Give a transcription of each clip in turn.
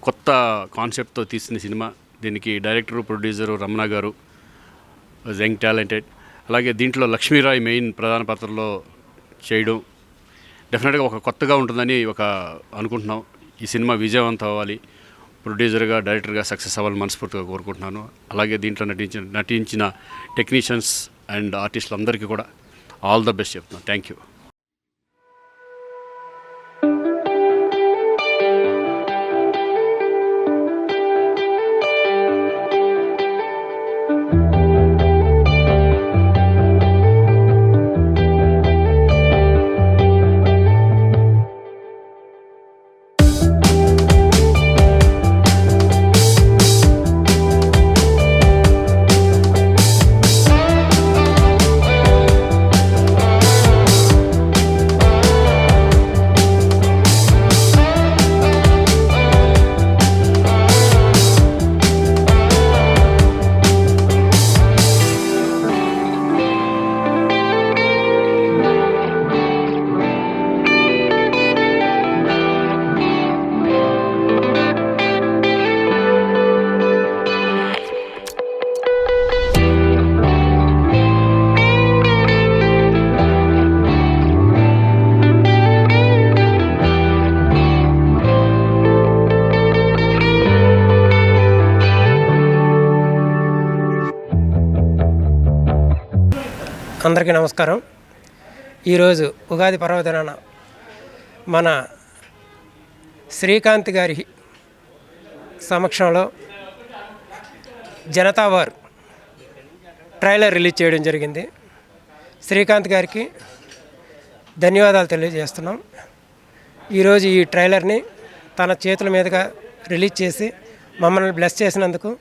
కొత్త కాన్సెప్ట్తో తీసిన సినిమా. దీనికి డైరెక్టరు, ప్రొడ్యూసరు రమణ గారు, యంగ్ టాలెంటెడ్. అలాగే దీంట్లో లక్ష్మీరాయ్ మెయిన్ ప్రధాన పాత్రలో చేయడం డెఫినెట్గా ఒక కొత్తగా ఉంటుందని అనుకుంటున్నాం. ఈ సినిమా విజయవంతం అవ్వాలి, ప్రొడ్యూసర్గా, డైరెక్టర్గా సక్సెస్ అవ్వాలని మనస్ఫూర్తిగా కోరుకుంటున్నాను. అలాగే దీంట్లో నటించిన టెక్నీషియన్స్ అండ్ ఆర్టిస్టులందరికీ కూడా ఆల్ ద బెస్ట్ చెప్తున్నాను. Thank you. అందరికీ నమస్కారం. ఈరోజు ఉగాది పర్వదినాన మన శ్రీకాంత్ గారి సమక్షంలో జనతా వార్ ట్రైలర్ రిలీజ్ చేయడం జరిగింది. శ్రీకాంత్ గారికి ధన్యవాదాలు తెలియజేస్తున్నాం. ఈరోజు ఈ ట్రైలర్ని తన చేతుల మీదుగా రిలీజ్ చేసి మమ్మల్ని బ్లెస్ చేసినందుకు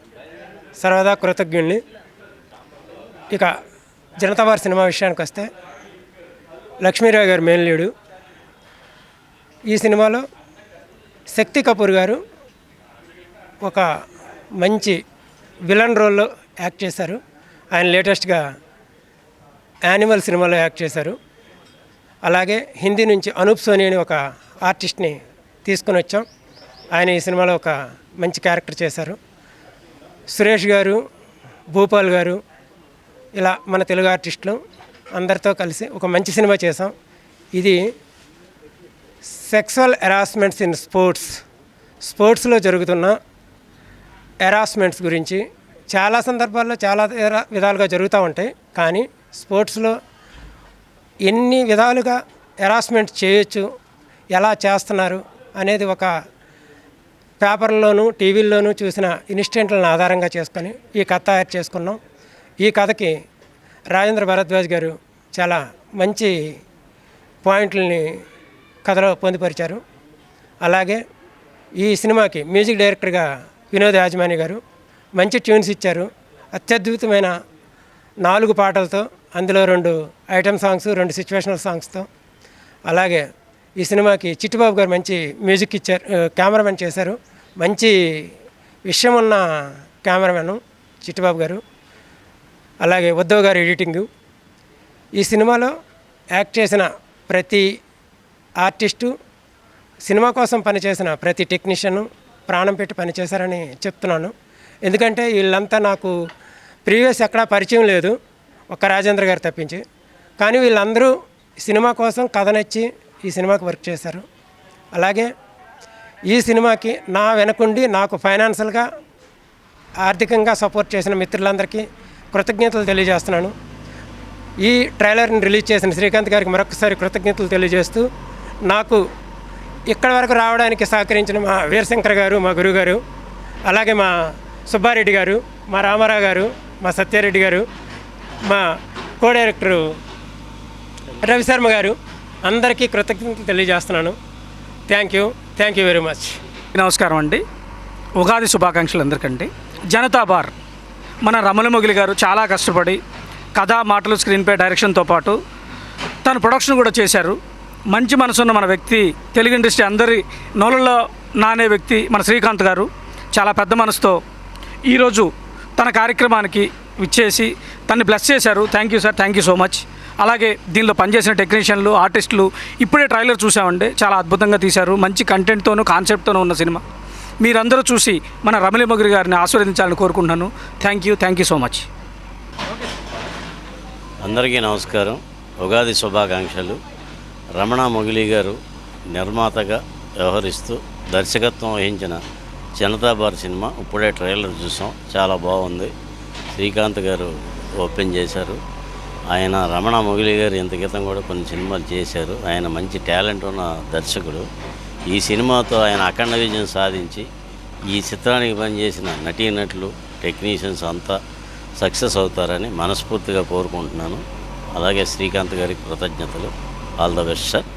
సర్వదా కృతజ్ఞుల్ని. ఇక జనతా వార్ సినిమా విషయానికి వస్తే, లక్ష్మీరావు గారు మెయిన్ లీడు. ఈ సినిమాలో శక్తి కపూర్ గారు ఒక మంచి విలన్ రోల్లో యాక్ట్ చేశారు. ఆయన లేటెస్ట్గా యానిమల్ సినిమాలో యాక్ట్ చేశారు. అలాగే హిందీ నుంచి అనూప్ సోని అని ఒక ఆర్టిస్ట్ని తీసుకొని వచ్చాం. ఆయన ఈ సినిమాలో ఒక మంచి క్యారెక్టర్ చేశారు. సురేష్ గారు, భూపాల్ గారు, ఇలా మన తెలుగు ఆర్టిస్టులు అందరితో కలిసి ఒక మంచి సినిమా చేసాం. ఇది సెక్సువల్ హెరాస్మెంట్స్ ఇన్ స్పోర్ట్స్లో జరుగుతున్న హెరాస్మెంట్స్ గురించి చాలా సందర్భాల్లో చాలా విధాలుగా జరుగుతూ ఉంటాయి. కానీ స్పోర్ట్స్లో ఎన్ని విధాలుగా హెరాస్మెంట్ చేయొచ్చు, ఎలా చేస్తున్నారు అనేది ఒక పేపర్లోనూ టీవీల్లోనూ చూసిన ఇన్సిడెంట్లను ఆధారంగా చేసుకొని ఈ కథ తయారు చేసుకున్నాం. ఈ కథకి రాజేంద్ర భరద్వాజ్ గారు చాలా మంచి పాయింట్లని కథలో పొందుపరిచారు. అలాగే ఈ సినిమాకి మ్యూజిక్ డైరెక్టర్గా వినోద్ యాజమాని గారు మంచి ట్యూన్స్ ఇచ్చారు. అత్యద్భుతమైన 4 పాటలతో, అందులో 2 ఐటమ్ సాంగ్స్, 2 సిచ్యువేషనల్ సాంగ్స్తో. అలాగే ఈ సినిమాకి చిట్టుబాబు గారు మంచి మ్యూజిక్ ఇచ్చారు, కెమెరామెన్ చేశారు. మంచి విషయం ఉన్న కెమెరామెన్ చిట్టుబాబు గారు. అలాగే ఉద్ధవ్ గారు ఎడిటింగు. ఈ సినిమాలో యాక్ట్ చేసిన ప్రతి ఆర్టిస్టు, సినిమా కోసం పనిచేసిన ప్రతి టెక్నీషియను ప్రాణం పెట్టి పనిచేశారని చెప్తున్నాను. ఎందుకంటే వీళ్ళంతా నాకు ప్రీవియస్ ఎక్కడా పరిచయం లేదు, ఒక్క రాజేంద్ర గారు తప్పించి. కానీ వీళ్ళందరూ సినిమా కోసం కథ నచ్చి ఈ సినిమాకి వర్క్ చేశారు. అలాగే ఈ సినిమాకి నా వెనకుండి నాకు ఫైనాన్షియల్గా, ఆర్థికంగా సపోర్ట్ చేసిన మిత్రులందరికీ కృతజ్ఞతలు తెలియజేస్తున్నాను. ఈ ట్రైలర్ని రిలీజ్ చేసిన శ్రీకాంత్ గారికి మరొకసారి కృతజ్ఞతలు తెలియజేస్తూ, నాకు ఇక్కడి వరకు రావడానికి సహకరించిన మా వీరశంకర్ గారు, మా గురువు గారు, అలాగే మా సుబ్బారెడ్డి గారు, మా రామారావు గారు, మా సత్యారెడ్డి గారు, మా కో డైరెక్టరు రవిశర్మ గారు, అందరికీ కృతజ్ఞతలు తెలియజేస్తున్నాను. Thank you very much. నమస్కారం అండి. ఉగాది శుభాకాంక్షలు అందరికండి. జనతా బార్ మన రమణమొగిలి గారు చాలా కష్టపడి కథ, మాటలు, స్క్రీన్పై డైరెక్షన్తో పాటు తను ప్రొడక్షన్ కూడా చేశారు. మంచి మనసున్న మన వ్యక్తి, తెలుగు ఇండస్ట్రీ అందరి నోళ్ళలో నానే వ్యక్తి మన శ్రీకాంత్ గారు చాలా పెద్ద మనసుతో ఈరోజు తన కార్యక్రమానికి విచ్చేసి తన్ని బ్లెస్ చేశారు. Thank you sir, thank you so much. అలాగే దీనిలో పనిచేసిన టెక్నీషియన్లు, ఆర్టిస్టులు ఇప్పుడే ట్రైలర్ చూసామండి, చాలా అద్భుతంగా తీశారు. మంచి కంటెంట్తోనూ కాన్సెప్ట్తోనూ ఉన్న సినిమా. మీరందరూ చూసి మన రమణ మొగిలి గారిని ఆశీర్వదించాలని కోరుకుంటున్నాను. Thank you so much. అందరికీ నమస్కారం. ఉగాది శుభాకాంక్షలు. రమణ మొగిలి గారు నిర్మాతగా వ్యవహరిస్తూ దర్శకత్వం వహించిన జనతా బార్ సినిమా ఇప్పుడే ట్రైలర్ చూసాం, చాలా బాగుంది. శ్రీకాంత్ గారు ఓపెన్ చేశారు. ఆయన రమణ మొగిలి గారు ఇంత క్రితం కూడా కొన్ని సినిమాలు చేశారు. ఆయన మంచి టాలెంట్ ఉన్న దర్శకుడు. ఈ సినిమాతో ఆయన అఖండ విజయం సాధించి ఈ చిత్రానికి పనిచేసిన నటీనటులు, టెక్నీషియన్స్ అంతా సక్సెస్ అవుతారని మనస్ఫూర్తిగా కోరుకుంటున్నాను. అలాగే శ్రీకాంత్ గారికి కృతజ్ఞతలు. All the best sir.